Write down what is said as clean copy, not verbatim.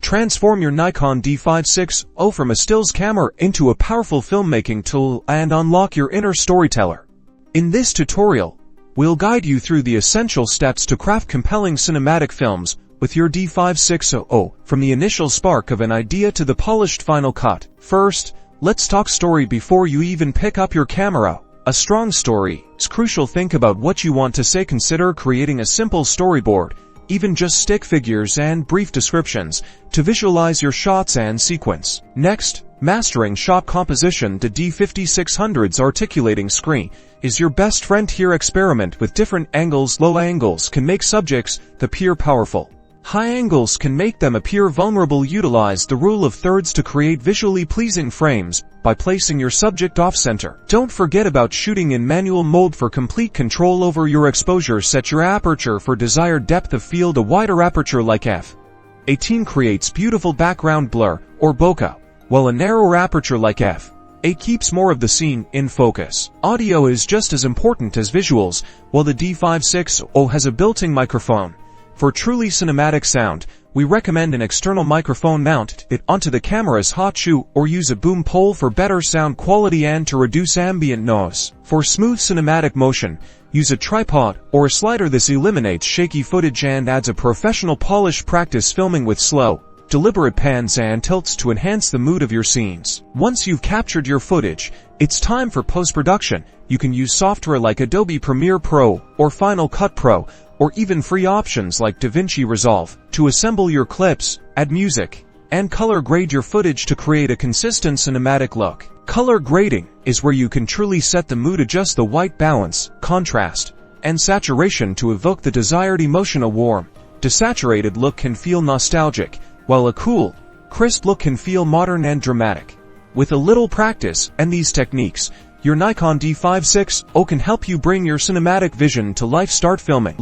Transform your Nikon D5600 from a stills camera into a powerful filmmaking tool and unlock your inner storyteller. In this tutorial, we'll guide you through the essential steps to craft compelling cinematic films with your D5600, from the initial spark of an idea to the polished final cut. First, let's talk story before you even pick up your camera. A strong story is crucial. Think about what you want to say. Consider creating a simple storyboard, even just stick figures and brief descriptions, to visualize your shots and sequence. Next, mastering shot composition. The D5600's articulating screen is your best friend here. Experiment with different angles. Low angles can make subjects appear powerful. High angles can make them appear vulnerable. Utilize the rule of thirds to create visually pleasing frames by placing your subject off-center. Don't forget about shooting in manual mode for complete control over your exposure. Set your aperture for desired depth of field. A wider aperture like f/18 creates beautiful background blur or bokeh, while a narrower aperture like f/8 keeps more of the scene in focus. Audio is just as important as visuals. While the D5600 has a built-in microphone, for truly cinematic sound, we recommend an external microphone. Mount it onto the camera's hot shoe or use a boom pole for better sound quality and to reduce ambient noise. For smooth cinematic motion, use a tripod or a slider. This eliminates shaky footage and adds a professional polish. Practice filming with slow, deliberate pans and tilts to enhance the mood of your scenes. Once you've captured your footage, it's time for post-production. You can use software like Adobe Premiere Pro or Final Cut Pro, or even free options like DaVinci Resolve, to assemble your clips, add music, and color grade your footage to create a consistent cinematic look. Color grading is where you can truly set the mood. Adjust the white balance, contrast, and saturation to evoke the desired emotion. A warm, desaturated look can feel nostalgic, while a cool, crisp look can feel modern and dramatic. With a little practice and these techniques, your Nikon D5600 can help you bring your cinematic vision to life. Start filming.